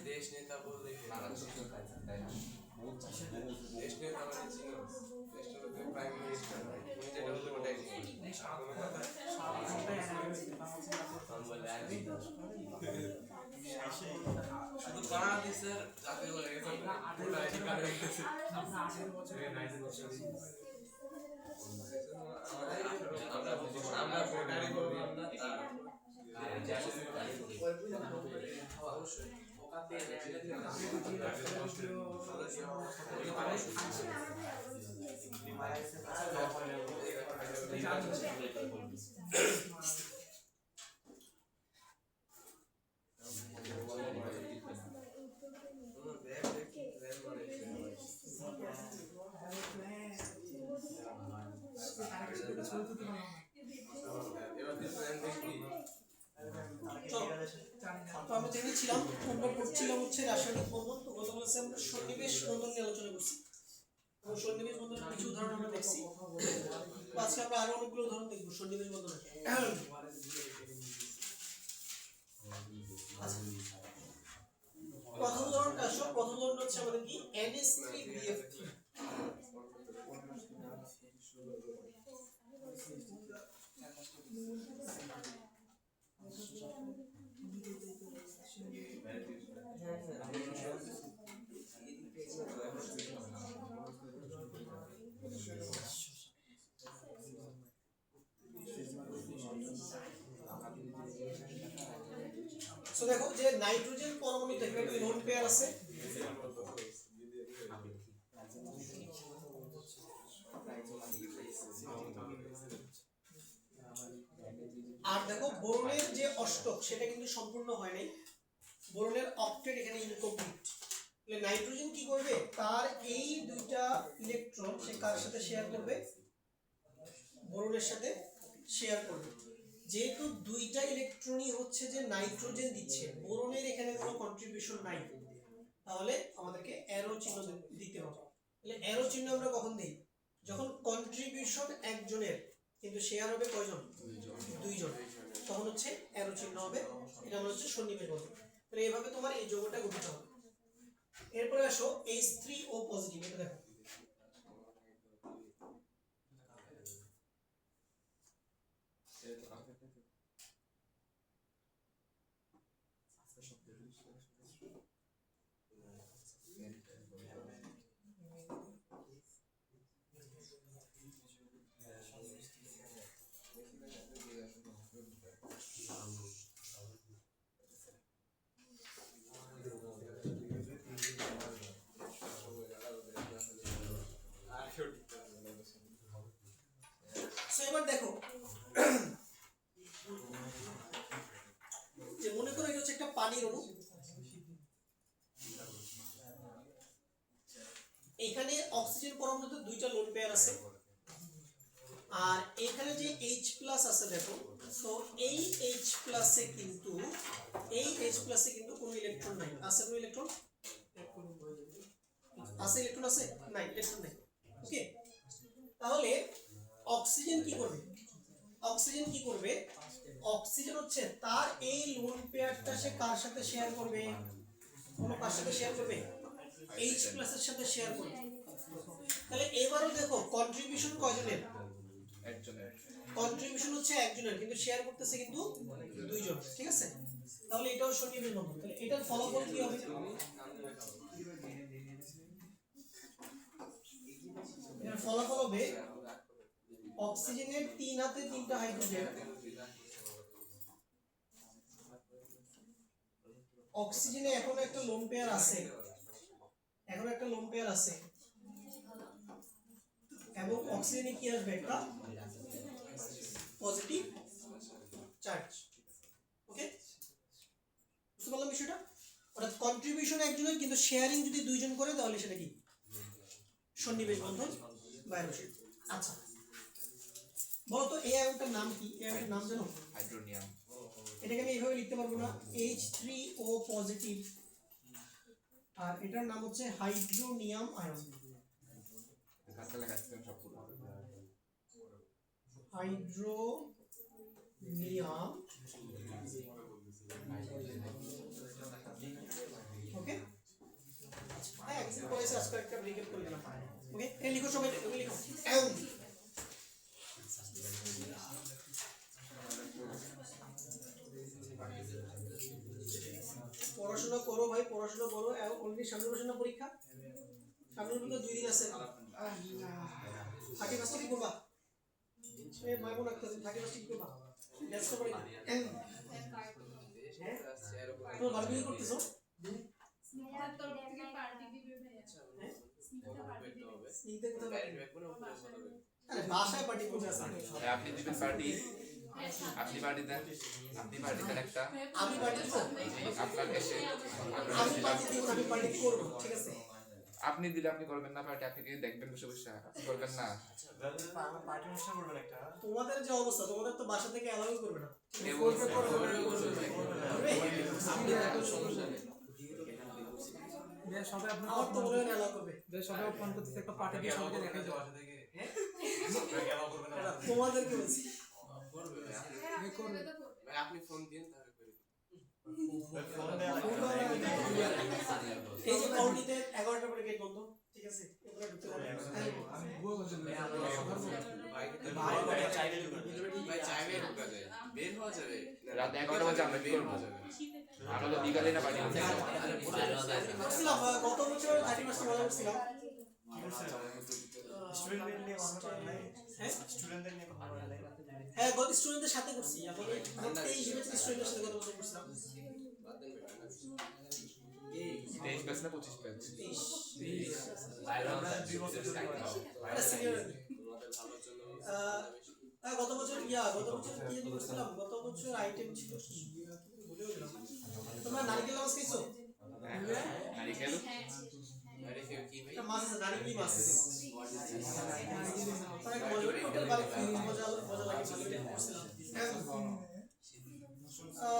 দেশ নেতা বললে দেশ নেতা মানে চিনো দেশ নেতা প্রাইম মিনিস্টার তুমি যেটা বলতে ওটাই কোনো কথা শুধু বাংলাদেশের জাতীয় হয়ে গেছে পুরো আইডি কার্ড হয়ে গেছে আমরা ভোটারই করলাম না তো আমরা জেনেছিলাম আমরা পড়ছিলাম হচ্ছে রাসায়নিক বন্ধন। তো গত ক্লাসে আমরা সন্নিবেশ বন্ধন নিয়ে আলোচনা করছি এবং সন্নিবেশ বন্ধনের কিছু উদাহরণ আমরা দেখছি। আজকে আমরা আরো অনেকগুলো উদাহরণ দেখবো সন্নিবেশ বন্ধনের। প্রথম উদাহরণটা আসো, প্রথম উদাহরণটা হচ্ছে আমাদের কি NH3BF3। সো দেখো যে নাইট্রোজেন পরমাণুতে একটা লোন পেয়ার আছে, আর দেখো বোরনের যে অষ্টক সেটা কিন্তু সম্পূর্ণ হয় নাই, বোরনের অক্টেট এখানে ইনকমপ্লিট। তাহলে নাইট্রোজেন কি করবে, তার এই দুইটা ইলেকট্রন সে কার সাথে শেয়ার করবে, বোরনের সাথে শেয়ার করবে। যেহেতু দুইটা ইলেকট্রনই হচ্ছে যে নাইট্রোজেন দিচ্ছে, বোরনের এখানে কোনো কন্ট্রিবিউশন নাই, তাহলে আমাদেরকে অ্যারো চিহ্ন দিতে হবে। তাহলে অ্যারো চিহ্ন আমরা কখন দেই, যখন কন্ট্রিবিউশন একজনের কিন্তু শেয়ার হবে কয়জন, দুইজন, তখন হচ্ছে অ্যারো চিহ্ন হবে। এটা আমরা হচ্ছে সন্নিবেশ বন্ধন। তাহলে এইভাবে তোমার এই যৌগটা গঠিত হবে। এরপরে আসো H3O পজিটিভ, এটা দেখো এবার দেখো যে মনে করো এটা হচ্ছে একটা পানির অণু, এখানে অক্সিজেন পরমাণুতে দুইটা লোন পেয়ার আছে, আর এখানে যে H+ আছে দেখো, সো এই H+ এ কিন্তু কোনো ইলেকট্রন নাই। আছে কোনো ইলেকট্রন? আছে ইলেকট্রন আছে? নাই, ইলেকট্রন নাই। ওকে, তাহলে অক্সিজেন কি করবে, অক্সিজেন হচ্ছে তার এই লোন পেয়ারটা সে কার সাথে শেয়ার করবে, কোন কার সাথে শেয়ার করবে, H+ এর সাথে শেয়ার করবে। তাহলে এবারও দেখো কন্ট্রিবিউশন কয়জনের, একজনের, কন্ট্রিবিউশন হচ্ছে একজনের, কিন্তু শেয়ার করতেছে কিন্তু দুইজন। ঠিক আছে, তাহলে এটাও সন্নিবেশ বন্ধন। তাহলে এটার ফলাফল কি হবে, এর ফলাফল হবে অক্সিজেনের 3 হাতে 3টা হাইড্রোজেন, অক্সিজেনে এখন একটা লোন পেয়ার আছে, এবং অক্সিজেনে কি আসবে, একটা পজিটিভ চার্জ। ওকে, বুঝতে পারলাম বিষয়টা? অর্থাৎ কন্ট্রিবিউশন একজনের কিন্তু শেয়ারিং যদি দুইজন করে তাহলে সেটা কি সন্নিবেশ বন্ধন বায়ুরসে। আচ্ছা বলো তো এই আয়নটার নাম কি, এই আয়নটার নাম জানো? হাইড্রোনিয়াম। এটাকে আমি এইভাবে লিখতে পারবো না, H3O পজিটিভ, আর এটার নাম হচ্ছে হাইড্রোনিয়াম আয়ন। হাইড্রোনিয়াম ওকে এই লিখো সবাই লিখো পড়াশোনা করো ভাই, পড়াশোনা করো। অলরেডি সামনে বসে না পরীক্ষা, সামনের মধ্যে 2 দিন আছে। 31 কি করবা? এই মাইবো না, 31 কি করবা? ব্যস্ত করে তোমার বারবি কি করতেছো? আরে বাসায় পার্টি করতে আসছে। আপনি দিবেন পার্টি, আপনি পার্টি দেন, আপনি পার্টি দেন একটা, আমি পার্টি দেব, আপনার এসে আমি পার্টি দেব, আমি পার্টি করব, ঠিক আছে? আপনি দিলে আপনি করবেন না পার্টি, আপনি কি দেখবেন বসে বসে, আপনি করবেন না। তোমাদের যে অবস্থা, তোমাদের তো বাসা থেকে অ্যালাউ করবে না। সবাই আপনার আমার তো মনে হয় অ্যালাউ করবে। সবাই ফোন করতে একটা পার্টি দিয়ে সবাইকে দেখাই যাওয়া তোমাদের কি বলছি? আপনি ফোন দিন তাহলে করে এই যে কমিটিতে 11টা পরে গেট বন্ধ, ঠিক আছে? এবারে ঢুকতে পারবে। ভাই চাইলে ঢোকা যায়, বের হওয়া যাবে রাত 11টা বাজে আমরা কি করবো? আমরা তো বিকালে না পার্টি করতে বলছিলাম গত বছর 31 মজা করছিলাম। হ্যাঁ গত স্টুডেন্টদের সাথে করছি, এখন 23 ব্যাচের স্টুডেন্টদের সাথে গত বছর করছিলাম। 23 ব্যাচ না 25 ব্যাচ? 23 গত বছর কি জানি করছিলাম, গত বছর আইটেম ছিল কি ভুলেও গেলাম। তোমরা নারকেল মাছ খাইছো? নারিকেল আরে কেউ কি ভাই একটা মাছ আছে, নারকেলি মাছ আছে। তার মজা লাগে, মজা লাগে করছিলাম।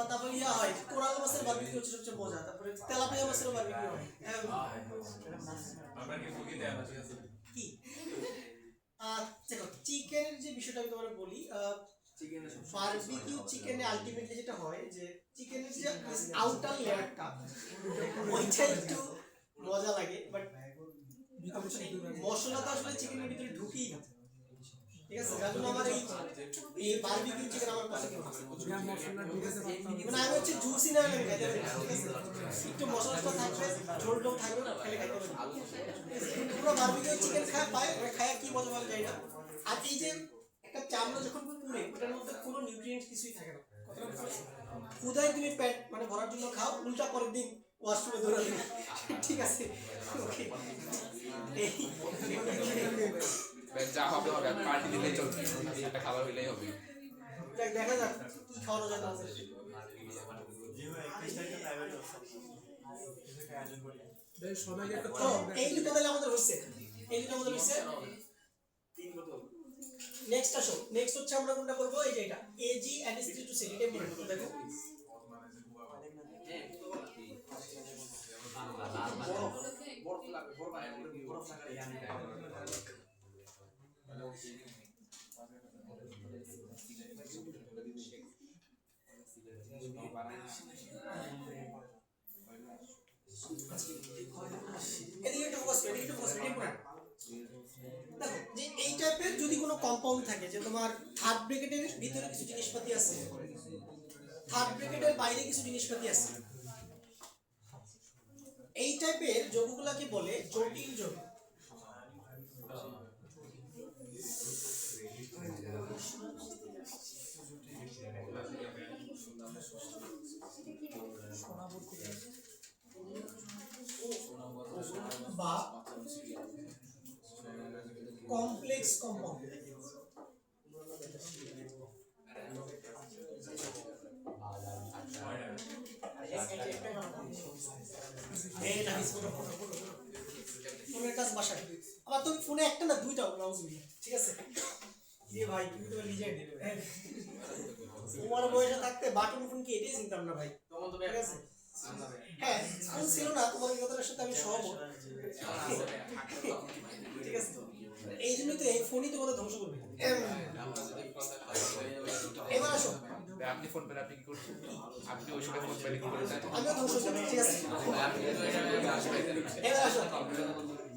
তারপরে হয় কোরাল মাছের বারবিকিউ হচ্ছে সবচেয়ে মজা, তারপরে তেলাপিয়া মাছেরও বারবিকিউ হয়। কি দেখো চিকেনের যে বিষয়টা আমি তোমাকে বলি, বারবিকিউ চিকেনে আলটিমেটলি যেটা হয় যে চিকেনের যে আউটার লেয়ারটা ওইটা একটু মজা লাগে, বাট মশলা তো আসলে চিকেনের ভিতরে ঢুকেই না, ঠিক আছে? যার জন্য আমার এই বারবিকিউ চিকেন আমার পছন্দ না। মানে আমি হচ্ছে জুসি না লাগে খাইতে পারি, ঠিক আছে? একটু মশলা থাকবে, ঝোল টোল থাকবে, খেলে খাইতে পারি। পুরো বারবিকিউ চিকেন পায়, খায় কি মজা পাবে যাই না। আর এই যে একটা চামড়া যখন পুড়ে, ওটার মধ্যে কোনো নিউট্রিয়েন্টস কিছুই থাকে না। খুদাই তুমি পেট মানে ভরার জন্য খাও, উল্টা পরের দিন ওয়াশরুমে দৌড়াবে, ঠিক আছে? ওকে যা হবে হবে, পার্টি দিলেই চলবে, একটা খাবার হইলেই হবে। দেখা যাক কি খাওয়ানো যায় না। সবাইকে একটা তো এই দুটো তাহলে আমাদের হইছে, এই দুটো আমাদের হইছে। নেক্সট আসো, নেক্সট হচ্ছে আমরা কোনটা করব? এই যে এটা এজি অ্যাডজেস্টিভ টু সেট, এটা মনে রাখো। দেখো এদিকে একটু ফোকাস করো, এদিকে একটু ফোকাস করো, দেখো যে এই টাইপের যদি কোনো কম্পাউন্ড থাকে যে তোমার থার্ড ব্র্যাকেটের ভিতরে কিছু জিনিসপাতি আছে, থার্ড ব্র্যাকেটের বাইরে কিছু জিনিসপাতি আছে, এই টাইপের যৌগগুলোকে বলে জটিল যৌগ। বা কমপ্লেক্স কম্পাউন্ড। ফোনের কাজ বাসায়, আবার তুমি ফোনে একটা না দুইটা নাউজুবিল্লাহ, ঠিক আছে? দিয়ে ভাই তুমি তো লিজেন্ড, তোমার বয়সে থাকতে বাটন ফোন কি এটাই চিনতাম না ভাই, ঠিক আছে? হ্যাঁ ফোন ছিল না, তোমার কথাটার সাথে আমি সহমত, ঠিক আছে? এই জন্যই তো এই ফোনই তোমাদের ধ্বংস করবে। এবার আসো, আপনি ফোন পেলে আপনি কি করছেন? আপনি ওই সময় ফোন পেলে কি করছেন? আমিও ধ্বংস করবো, ঠিক আছে? এবার আসো,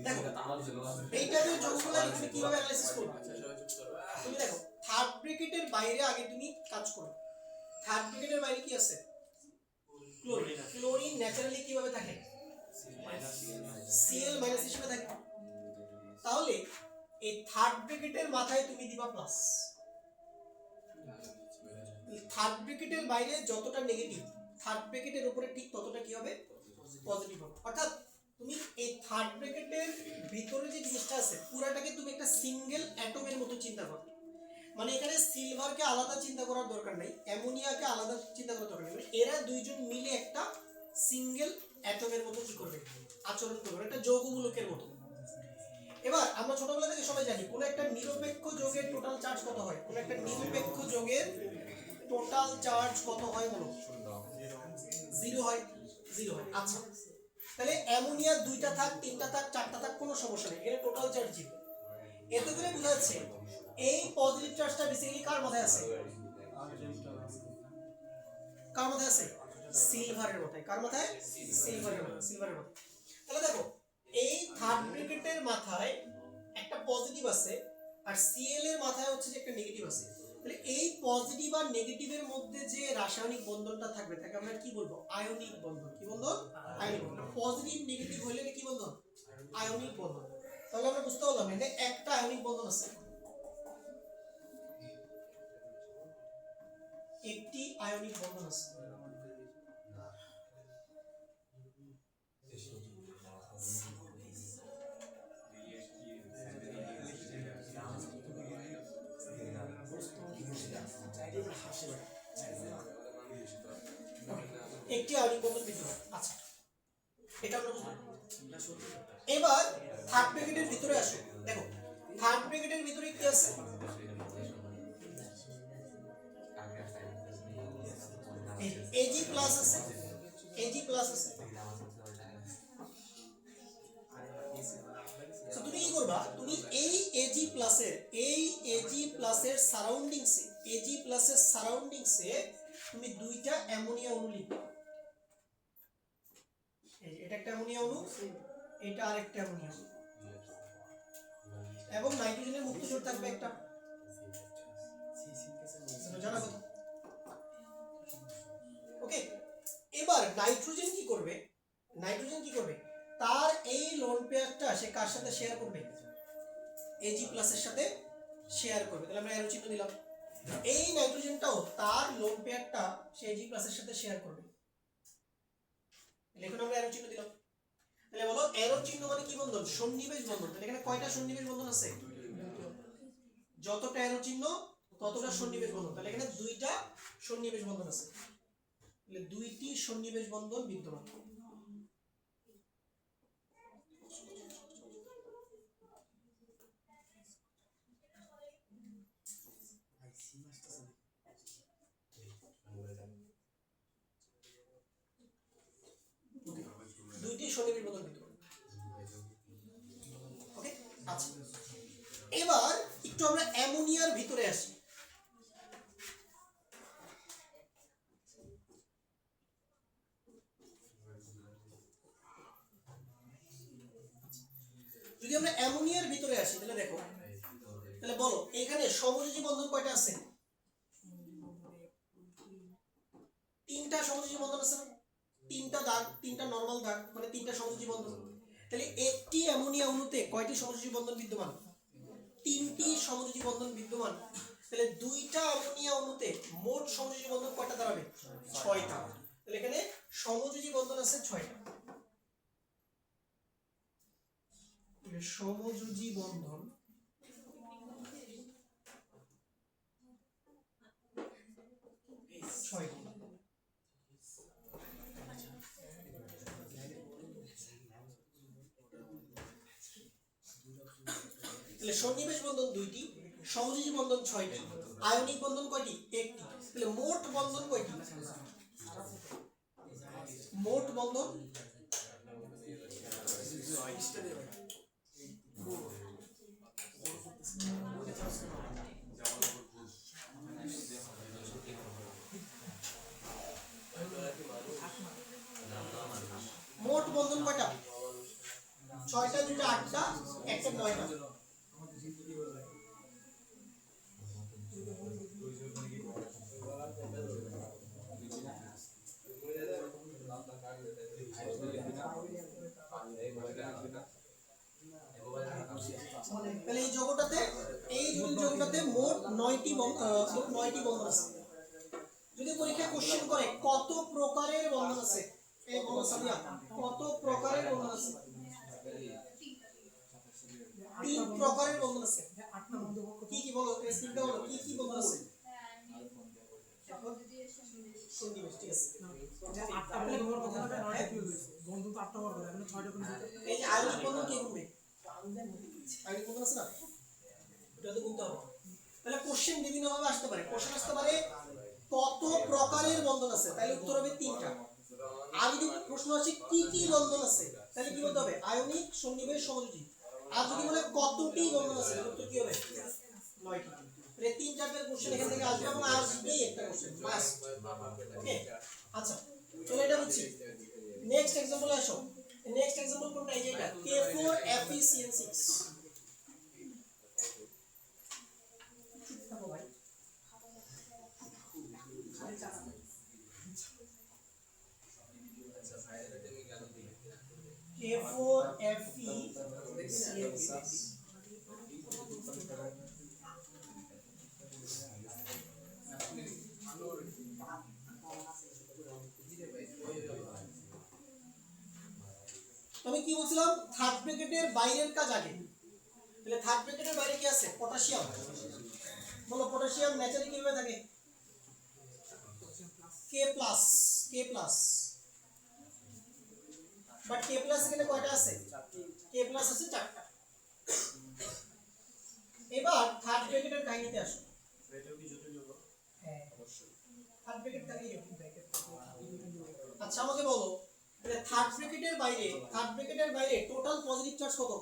দেখো এই টাইপের যৌগগুলো তুমি কিভাবে অ্যানালাইসিস করবে? তুমি দেখো থার্ড ব্র্যাকেটের বাইরে আগে তুমি কাজ করো। থার্ড ব্র্যাকেটের বাইরে কি আছে? ক্লোরিন। ক্লোরিন ন্যাচারালি কিভাবে থাকে? Cl মাইনাস হিসেবে থাকে। তাহলে এই থার্ড ব্র্যাকেটের মাথায় তুমি দিবা প্লাস। থার্ড ব্র্যাকেটের বাইরে যতটা নেগেটিভ, থার্ড ব্র্যাকেটের উপরে ঠিক ততটা কি হবে? পজিটিভ হবে। অর্থাৎ তুমি এই থার্ড ব্র্যাকেটের ভিতরে যে জিনিসটা আছে পুরাটাকে তুমি একটা সিঙ্গেল অ্যাটমের মতো চিন্তা করো। মানে এখানে সিলভারকে আলাদা চিন্তা করার দরকার নাই, অ্যামোনিয়াকে আলাদা চিন্তা করার দরকার নেই, মানে এরা দুইজন মিলে একটা সিঙ্গেল অ্যাটমের মতো কি করবে? আচরণ করবে, একটা যৌগমূলকের মতো। এবার আমরা ছোটবেলা থেকে সবাই জানি কোন একটা নিরপেক্ষ যৌগের টোটাল চার্জ কত হয়? কোন একটা নিরপেক্ষ যৌগের টোটাল চার্জ কত হয় বলো? 0 হয়। 0 হয়। আচ্ছা, তাহলে অ্যামোনিয়া দুইটা থাক, তিনটা থাক, চারটা থাক, কোনো সমস্যা নেই, এর টোটাল চার্জ 0। এতে করে বোঝা যাচ্ছে এই পজিটিভ চার্জটা বেসিক্যালি কার মাথায় আছে? কার মাথায় আছে? সিলভারের মাথায়। কার মাথায়? সিলভারের মাথায়। সিলভারের মাথায়। তাহলে দেখো এই থার্ড ব্র্যাকেটের মাথায় একটা পজিটিভ আছে আর Cl এর মাথায় হচ্ছে যে একটা নেগেটিভ আছে। তাহলে এই পজিটিভ আর নেগেটিভের মধ্যে যে রাসায়নিক বন্ধনটা থাকবে তাকে আমরা কি বলবো? আয়নিক বন্ধন। কি বন্ধন? আয়নিক বন্ধন। পজিটিভ নেগেটিভ হইলে কি বন্ধন? আয়নিক বন্ধন। তাহলে আমরা বুঝতে পারলাম এখানে একটা আয়নিক বন্ধন আছে, একটি আয়নিক বন্ধন আছে। একটি আয়নিক বন্ধন বিদ্যমান। আচ্ছা, এটা আমরা বুঝলাম। এবার থার্ড ব্র্যাকেটের ভিতরে আসো। দেখো থার্ড ব্র্যাকেটের ভিতরে কি আছে? Ag প্লাস আছে, Ag প্লাস আছে। তো তুমি কি করবা? তুমি এই Ag প্লাসের সারাউন্ডিংসে, Ag প্লাসের সারাউন্ডিংসে তুমি দুইটা অ্যামোনিয়া অণু লিখবা। এটা একটা অ্যামোনিয়া অণু, এটা আরেকটা অ্যামোনিয়া অণু, এবং নাইট্রোজেনের মুক্ত জোড় থাকবে একটা। জানা কথা? ওকে, এবার নাইট্রোজেন কি করবে? নাইট্রোজেন কি করবে? তার এই লোন পেয়ারটা সে কার সাথে শেয়ার করবে? Ag প্লাসের সাথে শেয়ার করবে। তাহলে আমরা অ্যারো চিহ্ন দিলাম। এই নাইট্রোজেনটাও তার লোন পেয়ারটা সে Ag প্লাসের সাথে শেয়ার করবে। এখন আমরা অ্যারো চিহ্ন দিলাম। তাহলে বলো অ্যারো চিহ্ন মানে কি বন্ধন? সন্নিবেশ বন্ধন। তাহলে এখানে কয়টা সন্নিবেশ বন্ধন আছে? যতটা অ্যারো চিহ্ন ততটা সন্নিবেশ বন্ধন। তাহলে এখানে দুইটা সন্নিবেশ বন্ধন আছে। তাহলে দুইটি সন্নিবেশ বন্ধন বিদ্যমান। দুইটি সন্নিবেশ বন্ধন বিদ্যমান। ওকে, আচ্ছা, এবার একটু আমরা অ্যামোনিয়ার ভিতরে আসি। যদি আমরা অ্যামোনিয়ার ভিতরে আসি তাহলে দেখো, তাহলে বলো এখানে সমযোজী বন্ধন কয়টা আছে? তিনটা সমযোজী বন্ধন আছে না? তিনটা দাগ, তিনটা নরমাল দাগ, মানে তিনটা সমযোজী বন্ধন। তাহলে একটি অ্যামোনিয়া অণুতে কয়টি সমযোজী বন্ধন বিদ্যমান? তিনটি সমযোজী বন্ধন বিদ্যমান। তাহলে দুইটা অ্যামোনিয়া অণুতে মোট সমযোজী বন্ধন কয়টা দাঁড়াবে? 6টা। তাহলে এখানে সমযোজী বন্ধন আছে 6টা। সমযোজী বন্ধন তাহলে সন্নিবেশ বন্ধন 2টি, সমযোজী বন্ধন 6টি, আয়নিক বন্ধন কয়টি? 1টি। তাহলে মোট বন্ধন কয়টি? মোট বন্ধন মোট বন্ধন কয়টা? 6টা 2টা 8টা 1টা 9টা। তাহলে এই যোগটাতে মোট 9টি বন্ধন আছে। যদি পরীক্ষা কোশ্চেন করে কত প্রকারের বন্ধন আছে, এই বলো সামিয়া কত প্রকারের বন্ধন আছে? 3 প্রকারের বন্ধন আছে। কি কি বলো, স্ক্রিনটা বলো কি কি বন্ধন আছে? সন্নিবেশ, ঠিক আছে। আটটা বলে ব্যবহার করতে হবে, 9টা কি হয়েছে বন্ধু তো 8টা ব্যবহার করে, এখন 6টা করে দিতে। এই যে আয়নিক বন্ধন কে গুনবে? আয়নিক বন্ধন আছে না, ওটা তো গুনতে হবে। তাহলে কোশ্চেন বিভিন্ন ভাবে আসতে পারে। কোশ্চেন আসতে পারে কত প্রকারের বন্ধন আছে, তাহলে উত্তর হবে 3টা। আর যদি প্রশ্ন আসে কি কি বন্ধন আছে, তাহলে কি বলতে হবে? আয়নিক, সন্নিবেশ, সমযোজী। আর যদি বলে কতটি বন্ধন আছে, তাহলে উত্তর কি হবে? 9টি। তাহলে 3-4টা কোশ্চেন এখান থেকে আসবে এবং আসবেই একটা কোশ্চেন মাস্ট। ওকে, আচ্ছা চলো এটা বুঝছি। নেক্সট एग्जांपल আসো। নেক্সট एग्जांपल কোনটা? এই যে এটা K4FeCN6। চুপ থাকো ভাই। K4FeCN6। আমি কি বলছিলাম? থার্ড ব্র্যাকেটের বাইরের কাজ আগে। তাহলে থার্ড ব্র্যাকেটের বাইরে কি আছে? পটাশিয়াম। বলো পটাশিয়াম ন্যাচারালি কিভাবে থাকে? K+, বাট K+ এখানে কয়টা আছে? K+ আছে 4টা। এবার থার্ড ব্র্যাকেটের কাহিনীতে আসো। এটাও কি জটিল হলো? হ্যাঁ অবশ্যই। থার্ড ব্র্যাকেট থাকে এরকম ব্র্যাকেট। আচ্ছা আমাকে বলো, তাহলে থার্ড ব্র্যাকেটের বাইরে টোটাল পজিটিভ চার্জ কত?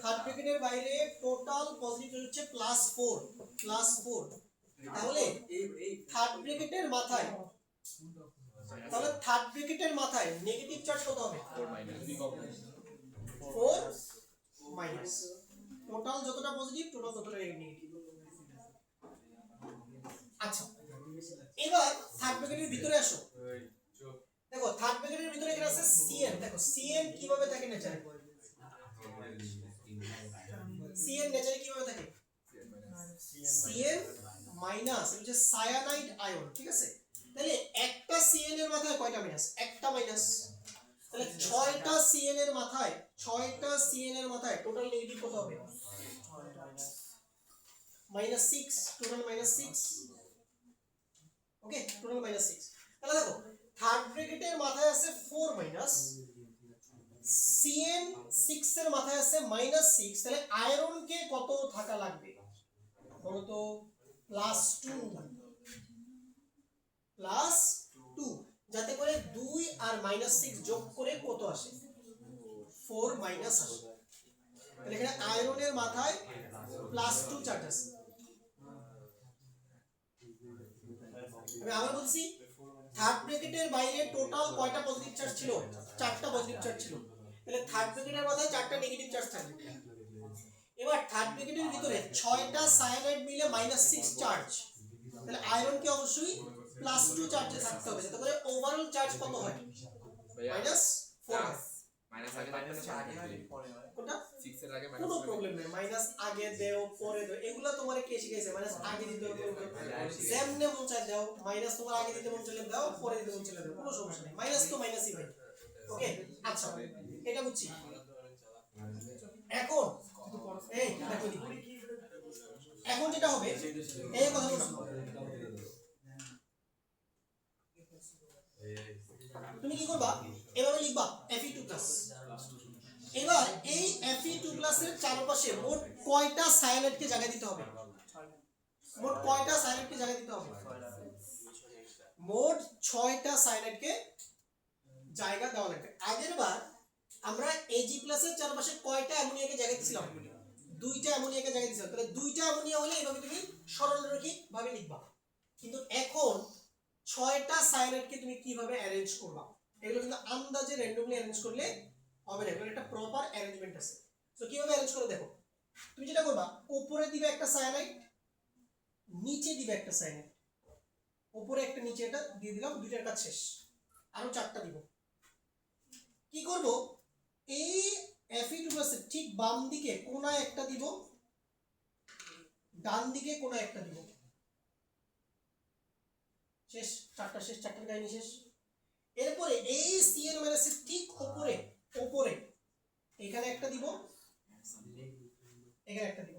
থার্ড ব্র্যাকেটের বাইরে টোটাল পজিটিভ চার্জ হচ্ছে +4। তাহলে থার্ড ব্র্যাকেটের মাথায় নেগেটিভ চার্জ কত হবে? 4 মাইনাস। টোটাল যতটা পজিটিভ টোটাল ততটা নেগেটিভ। আচ্ছা এবার থার্ড ব্র্যাকেটের ভিতরে আসো। দেখো থার্ড ব্র্যাকেটের ভিতরে এখানে আছে CN। দেখো CN কিভাবে থাকে নেচারে? CN নেচারে কিভাবে থাকে? CN মাইনাস, এটা হচ্ছে সায়ানাইড আয়ন, ঠিক আছে? তাহলে একটা CN এর মাথায় কয়টা মাইনাস? একটা মাইনাস। তাহলে 6টা CN এর মাথায় টোটাল নেগেটিভ কত হবে? -6, টোটাল -6। ওকে, টোটাল -6। তাহলে দেখো থার্ড ব্র্যাকেটের মাথায় আছে 4 মাইনাস, CN 6 এর মাথায় আছে -6। তাহলে আয়রন কে কত থাকা লাগবে বলো তো? +2, যাতে করে 2 আর -6 যোগ করে কত আসে? 4 মাইনাস আসে। তাহলে এখানে আয়রনের মাথায় +2 চার্জ আছে। আমি আবার বলছি, থার্ড ব্র্যাকেটের বাইরে টোটাল কয়টা পজিটিভ চার্জ ছিল? 4টা পজিটিভ চার্জ ছিল। তাহলে থার্ড ব্র্যাকেটের মাথায় 4টা নেগেটিভ চার্জ থাকবে। এবার থার্ড ব্র্যাকেটের ভিতরে 6টা সায়ানাইড মিলে -6 চার্জ। তাহলে আয়রন কে অবশ্যই +2 চার্জে থাকতে হবে, যাতে করে ওভারঅল চার্জ কত হয়? -4 হয়। মাইনাস আগে থাকবে না পরে হয়? কোনটা? 6 এর আগে কোনো প্রবলেম নেই, মাইনাস আগে দেও পরে দেও, এগুলা তোমারে কে শিখাইছে? মাইনাস আগে দিতে হবে, যেমনে মন চায় দাও। মাইনাস তোমার আগে দিতে মন চাইলে দাও, পরে দিতে মন চাইলে দাও, কোনো সমস্যা নেই। মাইনাস তো মাইনাসই ভাই। ওকে আচ্ছা এটা বুঝছি। এখন এই দেখো দি, এখন যেটা হবে এই কথা বলছো, তুমি কি করবা? এভাবে লিখবা Fe2+। এবার এই Fe2+ এর চারপাশে মোট কয়টা সায়ানাইডকে জায়গা দিতে হবে? মোট কয়টা সায়ানাইডকে জায়গা দিতে হবে? মোট 6টা সায়ানাইডকে জায়গা দেওয়া লাগবে। আগের বার আমরা Ag+ এর চারপাশে কয়টা অ্যামোনিয়াকে জায়গা দিয়েছিলাম? 2টা অ্যামোনিয়াকে জায়গা দিয়েছিলাম। তাহলে 2টা অ্যামোনিয়া হলে এভাবে তুমি সরলরৈখিক ভাবে লিখবা। কিন্তু এখন 6টা সায়ানাইডকে তুমি কিভাবে অ্যারেঞ্জ করবা? এগুলো কিন্তু আন্দাজে র্যান্ডমলি অ্যারেঞ্জ করলে হবে না, এগুলো একটা প্রপার আছে। তো কিভাবে অ্যারেঞ্জ করে দেখো, তুমি যেটা করবা উপরে দিবে একটা সায়ানাইড, নিচে দিবে একটা সায়ানাইড, উপরে একটা নিচে একটা দিয়ে দিলাম, দুইটার কাজ শেষ। আরো 4টা দিব। কি করব, এই Fe2+ এর ঠিক বাম দিকে কোনায় একটা দিব, ডান দিকে কোনায় একটা দিব, শেষ। 4টা শেষ, 4টার কাহিনী শেষ। এরপরে এই Cn- এর ঠিক উপরে উপরে এখানে একটা দিব, এখানে একটা দিব,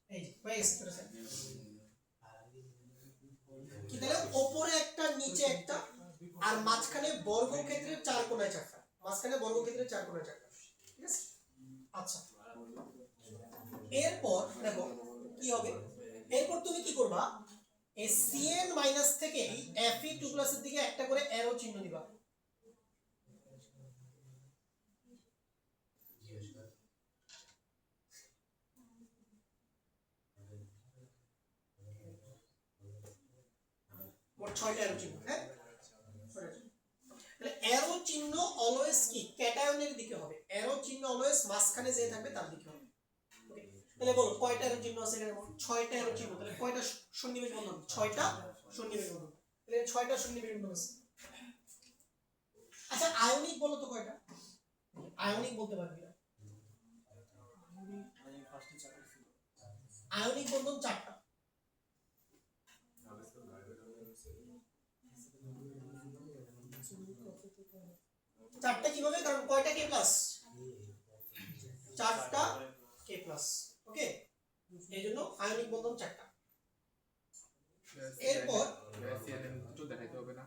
এই যে হয়ে গেছে। কি তাহলে উপরে একটা নিচে একটা, আর মাঝখানে বর্গক্ষেত্রের 4 কোণায় 4টা, মাঝখানে বর্গক্ষেত্রের 4 কোণায় 4টা, ঠিক আছে। আচ্ছা, এরপর দেখো কি হবে, এরপর তুমি কি করবা, এই Cn- থেকে এই Fe2+ এর দিকে একটা করে অ্যারো চিহ্ন দিবা। মোট 6টা অ্যারো চিহ্ন, হ্যাঁ। তাহলে অ্যারো চিহ্ন অলওয়েজ কি ক্যাটায়নের দিকে হবে, অ্যারো চিহ্ন অলওয়েজ মাঝখানে যে থাকবে তার দিকে হবে। ওকে, তাহলে বলো কয়টা অ্যারো চিহ্ন আছে এখানে? 6টা অ্যারো চিহ্ন। তাহলে কয়টা সন্নিবেশ বন্ধন? 6টা সন্নিবেশ বন্ধন। তাহলে 6টা সন্নিবেশ বন্ধন আছে। আচ্ছা, আয়নিক বলো তো কয়টা? আয়নিক বলতে পারবি না। আয়নিক বন্ধন 4টা। 4টা কিভাবে? কারণ কয়টা K+? 4টা K+। ওকে, এইজন্য আয়নিক বন্ধন 4টা। এরপর দুটো দেখাইতে হবে না,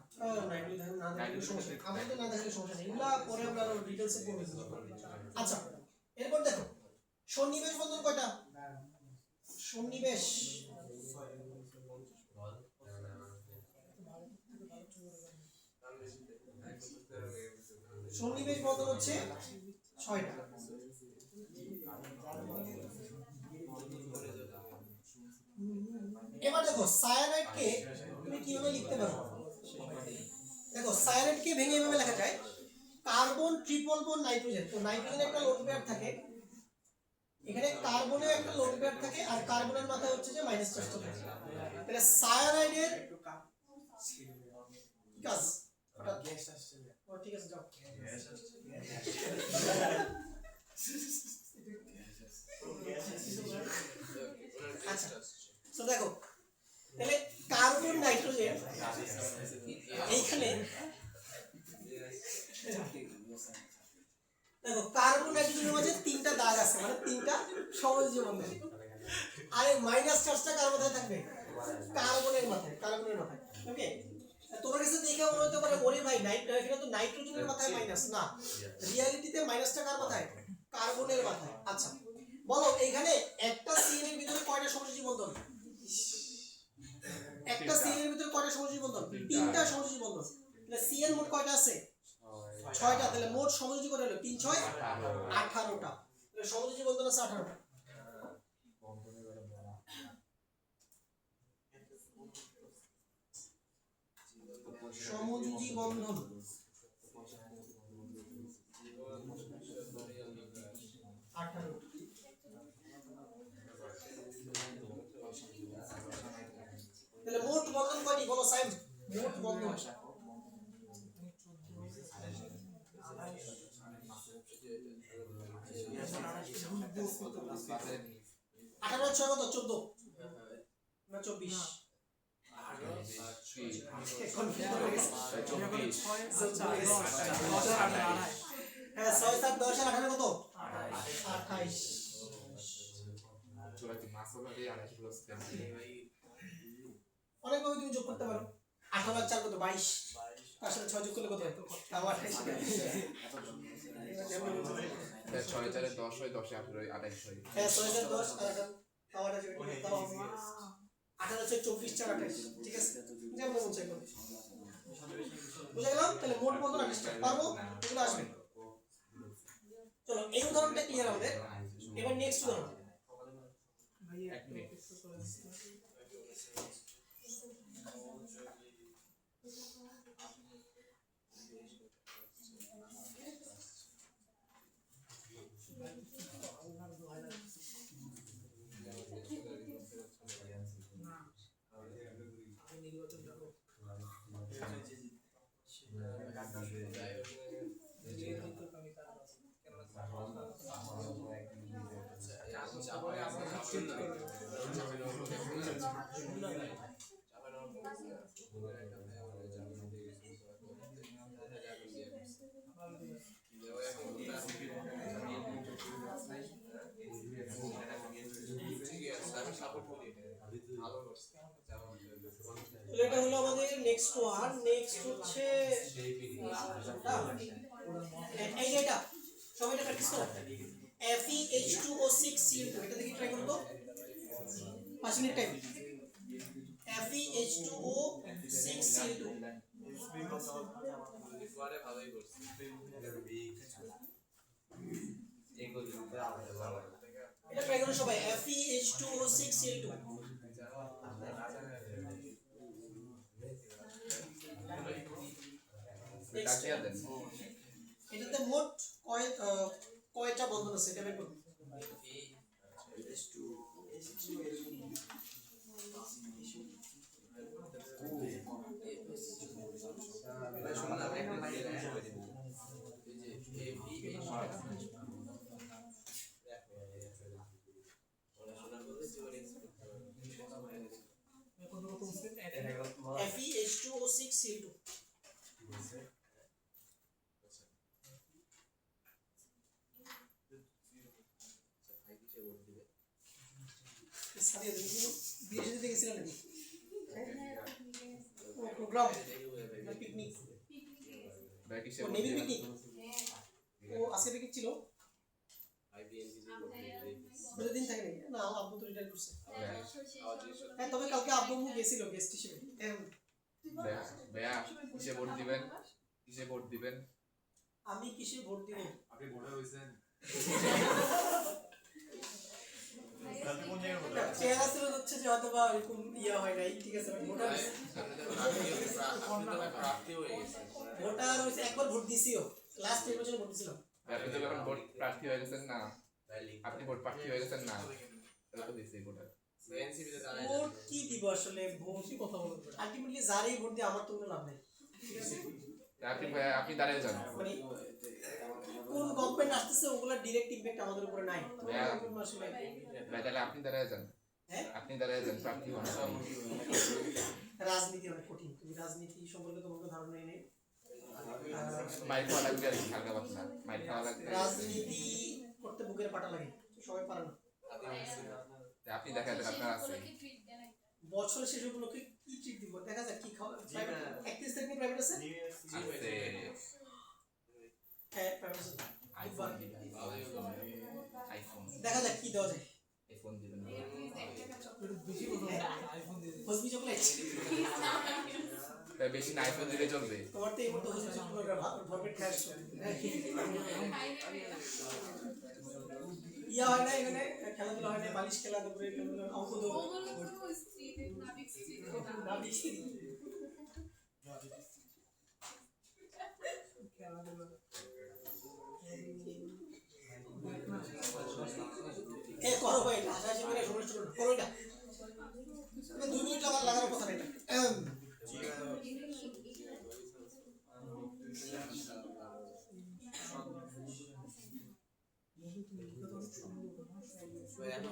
নাইট্রোজেন না দেখালে সমস্যা নেই, আমাদের না দেখালে সমস্যা নেই, এগুলা পরে আমরা আরো ডিটেইলসে পড়ব। আচ্ছা, এরপর দেখো সন্নিবেশ বন্ধন কয়টা? সন্নিবেশ সন্নিবেশ বন্ধন হচ্ছে 6টা। এবার দেখো সায়ানাইডকে তুমি কিভাবে লিখতে পারো? দেখো সায়ানাইডকে ভেঙে এভাবে লেখা যায়, কার্বন ট্রিপল বন্ড নাইট্রোজেন। তো নাইট্রোজেনের একটা লোড পেয়ার থাকে, এখানে কার্বনের একটা লোড পেয়ার থাকে, আর কার্বনের মাথায় হচ্ছে যে মাইনাস চার্জটা থাকে। তাহলে সায়ানাইডের কাজ ওটা গ্যাস আসছে। ও ঠিক আছে, যাও। আচ্ছা, তো দেখো তাহলে কার্বন নাইট্রোজেন এইখানে, দেখো কার্বন নাইট্রোজেনের মাঝে 3টা দাগ আছে, মানে 3টা সমযোজী বন্ধন। আর এই মাইনাস চার্জটা কার মাথায় থাকবে? কার্বনের মাথায়, কার্বনের মাথায়। ওকে, তোমার কাছে দেখে মনে হতে পারে ওরে ভাই এখানে তো নাইট্রোজেনের মাথায় মাইনাস, না, রিয়ালিটিতে মাইনাসটা কার মাথায়? কার্বনের মাথায়। আচ্ছা বলো এখানে একটা সিএন এর ভিতরে কয়টা সমযোজী বন্ধন? একটা সিএন এর ভিতরে কয়টা সমযোজী বন্ধন? 3টা সমযোজী বন্ধন। তাহলে সিএন মোট কয়টা আছে? 6টা। তাহলে মোট সমযোজী কত হলো? 3 6 18টা। তাহলে সমযোজী বন্ধন আছে 18টা। সমযোজী বন্ধন তাহলে মোট বন্ধন কয়টি বলো সাইম? মোট বন্ধন 18 6 কত? 14 না 24? হ্যাঁ 6 7 10 আর 18 কত? 28। অনেক ভাবে তুমি যোগ করতে পারো। 18 আর 4 কত? 22। তার সাথে 6 যোগ করলে কত হয়? তাও 28। 6 4 10 হয়, 10 18 হয়, 28 হয়। হ্যাঁ 6 7 10 আর 18 তাও 28 তাও 18 6 24 4 28। ঠিক আছে, যেমন মন চাই করো। বুঝে গেলাম? তাহলে মোট বন্ধন 28টা পারবো, এগুলো আসবে। চলো এই উদাহরণটা ক্লিয়ার আমাদের। এবার নেক্সট উদাহরণ। এক মিনিট। তাহলে এটা হলো আমাদের নেক্সট ওয়ান। নেক্সট হচ্ছে এই এটা সবাই এটা প্র্যাকটিস করো। FeH2O6Cl2 এটা দেখি ট্রাই করো তো 5 মিনিট টাইম। FeH2O6Cl2 পরে ভালোই করছে এটা ট্রাই করো সবাই। FeH2O6Cl2 কাটিয়ে দেন। এটাতে মোট কয়টা বন্ধন আছে এটা বের করো। FeH2O6Cl2 সারিয়ে দিন বিয়ে সাথে গেছিলেন নাকি প্রোগ্রাম পিকনিক ব্যাগ কিসে ও নেভি পিকনিক ও আজকে পিকনিক ছিল প্রতিদিন থাকে নাকি না আব্বু তো রিটায়ার করছে হ্যাঁ তবে কালকে আব্বু গেছিল গেস্ট হিসেবে ভাইয়া কিসে ভোট দিবেন? কিসে ভোট দিবেন? আমি কিসে ভোট দিব আপনি ভোটার হয়েছেন চেহারা ছিল হচ্ছে যে হয়তো বা এরকম ইয়া হয় নাই ঠিক আছে ভোটার প্রাপ্তি হয়ে গেছে ভোটার হইছে একবার ভোট দিছিও লাস্ট নির্বাচনে ভোট দিছিলাম আপনি তো এখন ভোট প্রার্থী হয়ে গেছেন না? আপনি ভোট প্রার্থী হয়ে গেছেন না? এটা তো দিছি ভোটার। এনসিপি তে দাঁড়ায় ভোট কি দিব আসলে ভোট কথা বলতে আলটিমেটলি যারই ভোট দিয়ে আমার তো কোনো লাভ নাই ঠিক আছে আপনি ভাইয়া আপনি দাঁড়িয়ে যান। মানে কোন গভর্নমেন্ট আসতেছে ওগুলা ডাইরেক্ট ইমপ্যাক্ট আমাদের উপরে নাই ভাইয়া আসলে ভাই তাহলে আপনি দাঁড়িয়ে যান। হ্যাঁ আপনি দাঁড়িয়ে যান প্রার্থী হন। রাজনীতি অনেক কঠিন তুমি রাজনীতি সম্পর্কে তোমার কোনো ধারণা নেই মাইর খাওয়া লাগবে আর কি, হালকা পাতলা মাইর খাওয়া লাগবে। রাজনীতি করতে বুকের পাটা লাগে সবাই পারে না আপনি দেখা যান আপনার আছে। বছর শেষ উপলক্ষে কি ট্রিট দিব দেখা যাক কি খাওয়া প্রাইভেট 31 তারিখে প্রাইভেট আছে আছে হ্যাঁ প্রাইভেট আছে আইফোন দিবেন। আইফোন দেখা যাক কি দেওয়া যায় আইফোন দিবেন। বেশি কথা আইফোন দিয়ে দিই। হসবি চকলেট তাই বেশি না আইফোন দিলে চলবে। তোমার তো এই মুহূর্তে হসবি চকলেট ভরপেট খাস ইয়া হয় না এখানে খেলাধুলা হয় না বালিশ খেলা দুপুরে খেলাধুলা অঙ্ক দৌড় খেলাধুলা এ করো ভাই এটা হাসাহাসি করে সময় নষ্ট করো না। করো এটা 2 মিনিট লাগানোর কথা না এটা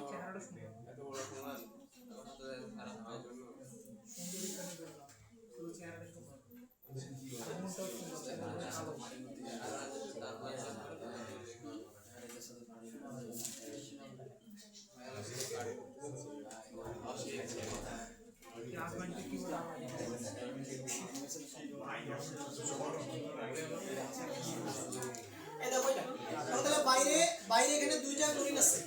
চেহারাটা সুন্দর এত বড় প্রমাণ খারাপ হওয়ার জন্য পুরো চেহারাটা সুন্দর মনটাও হাজব্যান্ডকে কি বলে এই দেখো এটা তাহলে বাইরে বাইরে এখানে দুইটা ক্লোরিন আছে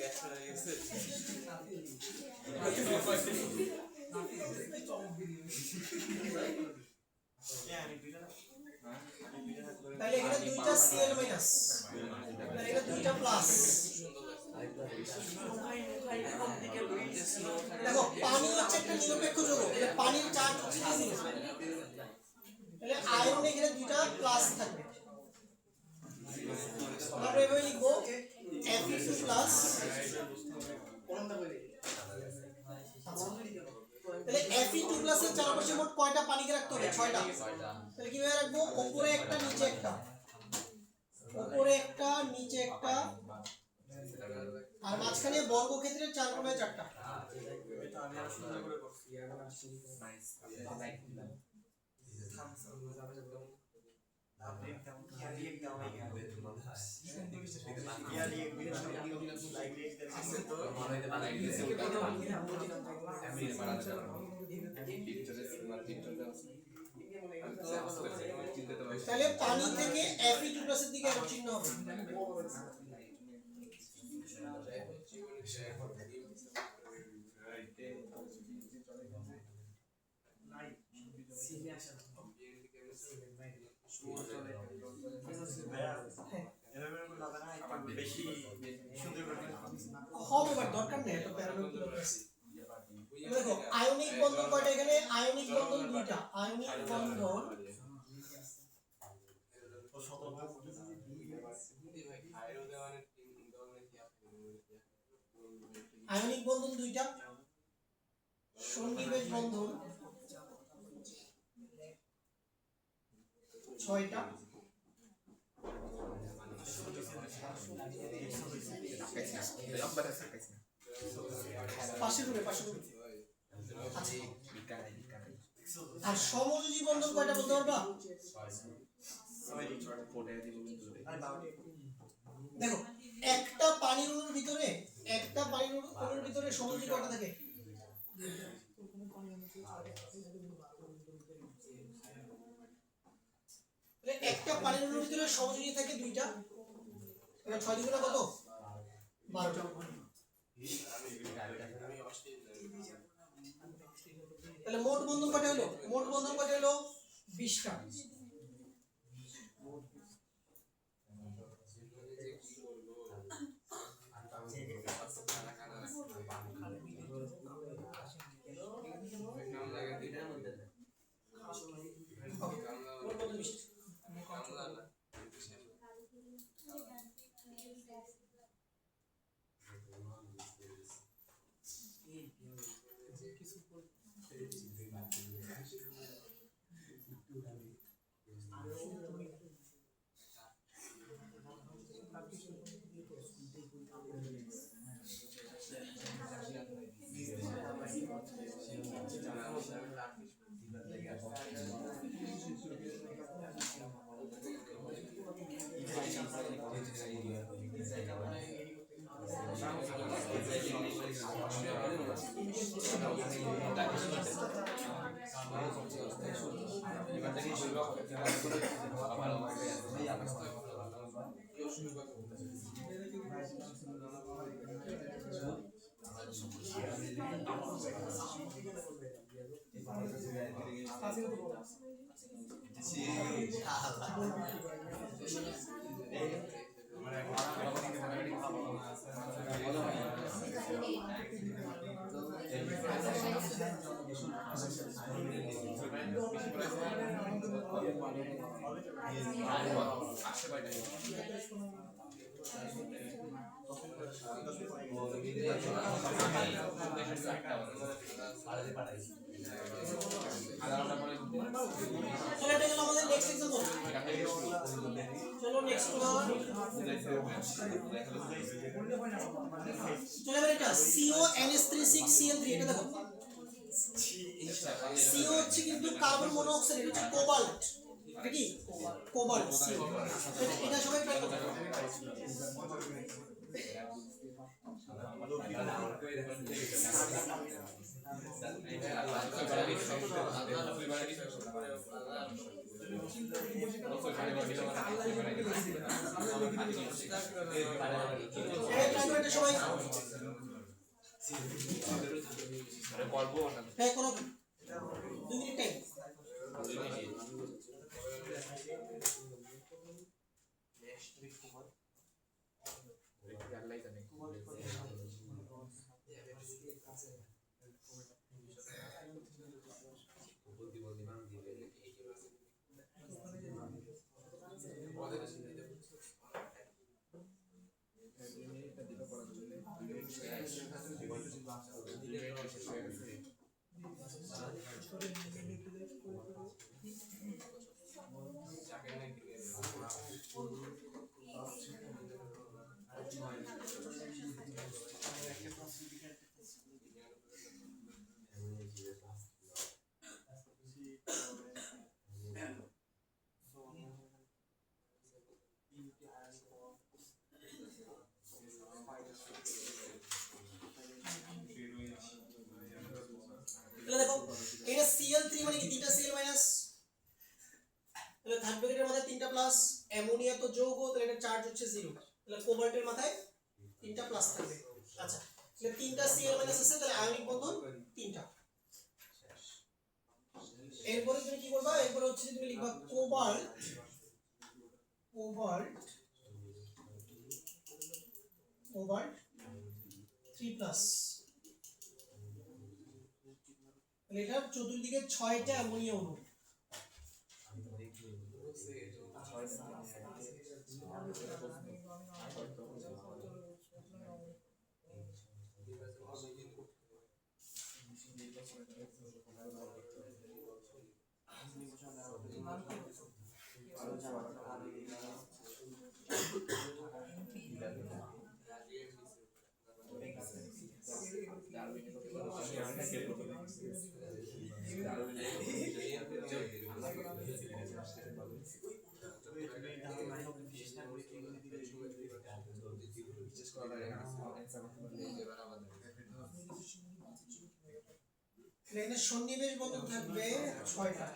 তাহলে এখানে দুইটা Cl মাইনাস তাহলে এখানে দুইটা প্লাস দেখো পানি হচ্ছে একটা নিরপেক্ষ যৌগ তাহলে পানির চার্জ হচ্ছে 0 তাহলে আয়রন এখানে দুইটা প্লাস থাকবে আমরা এভাবে লিখবো Fe2 প্লাস তাহলে Fe2 প্লাসের চারপাশে মোট কয়টা পানিকে রাখতে হবে 6টা তাহলে কিভাবে রাখবো উপরে একটা নিচে একটা উপরে একটা নিচে একটা আর মাঝখানে বর্গক্ষেত্রের 4 কোণায় 4টা। তাহলে পানি থেকে Fe2+ এর দিকে অ্যারো চিহ্ন হবে। হবে বাট দরকার নেই, এটা প্যারামেট কি দরকার আছে। দেখো আয়নিক বন্ধন কয়টা এখানে? আয়নিক বন্ধন দুইটা। আয়নিক বন্ধন আয়নিক বন্ধন দুইটা, সন্নিবেশ বন্ধন 6টা। পাশে রুমে। আচ্ছা, আর সমযোজী বন্ধন কয়টা বলতে পারবা? দেখো একটা পানির অণুর ভিতরে সমযোজী কয়টা থাকে? একটা পানির অণুর ভিতরে সমযোজী থাকে 2টা। এটা 6 দ্বিগুণে কত? 12টা। তাহলে মোট বন্ধন কয়টা হলো? 20টা। CONH3CCl3 এটা দেখো CO হচ্ছে কিন্তু কার্বন মনোক্সাইড, এটা হচ্ছে কোবাল্ট। এটা কি কোবাল্ট? এটা সবাই ট্রাই করতে সবাই হ্যাঁ করো 2 মিনিট টাইম। হচ্ছে 0, তাহলে কোবাল্টের মাথায় 3টা প্লাস থাকবে। আচ্ছা, তাহলে 3টা Cl- আছে, তাহলে আয়নিক বন্ধন 3টা। এরপরে তুমি কি করবা, এরপরে হচ্ছে তুমি লিখবা কোবাল্ট 3 প্লাস, এটার চতুর্দিকে 6টা অ্যামোনিয়া অণু। এখানে সন্নিবেশ বন্ধন থাকবে 6টা।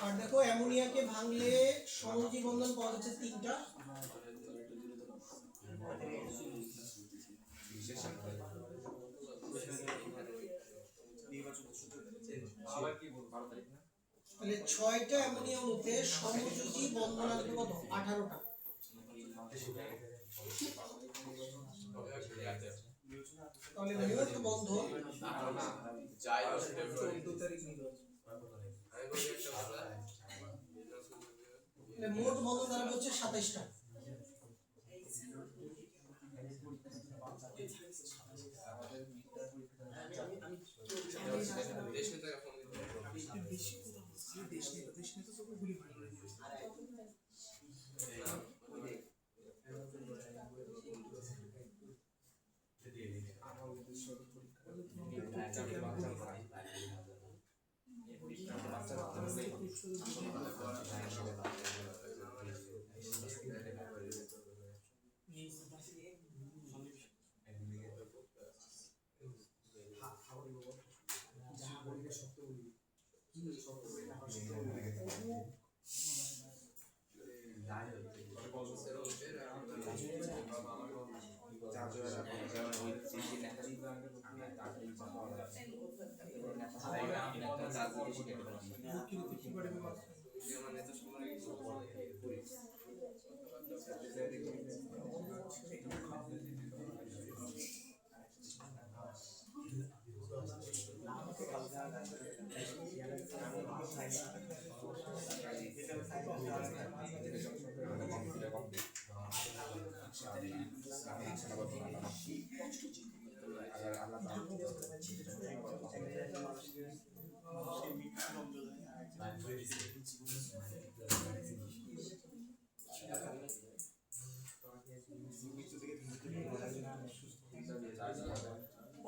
আর দেখো অ্যামোনিয়াকে ভাঙলে সমযোজী বন্ধন পাওয়া যাচ্ছে 3টা। তাহলে 6টা অ্যামোনিয়া অণুতে সমযোজী বন্ধন আসবে কত? 18টা। তাহলে মোট বন্ধন মোট বন্ধন দাঁড়াবে হচ্ছে 27টা।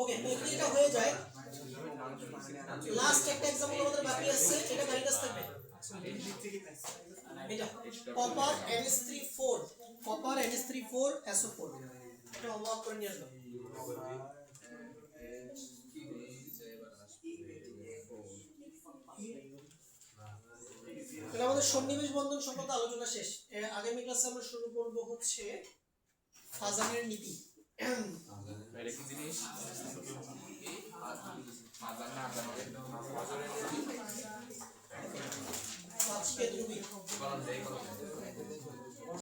ওকে, যদি এটা হয়ে যায়, লাস্ট একটা एग्जांपल আমাদের বাকি আছে, এটা কার কাছে থাকবে? এটা copper NH3 4, copper NH3 SO4, এটা হোমওয়ার্ক করে নিয়ে আসবে। তাহলে আমাদের সন্নিবেশ বন্ধন সম্পর্কে আলোচনা শেষ। আগামী ক্লাসে আমরা শুরু করব হচ্ছে ফাজানের নীতি। এটা কি জিনিস? মাদার না আপনাদের আজকে তুমি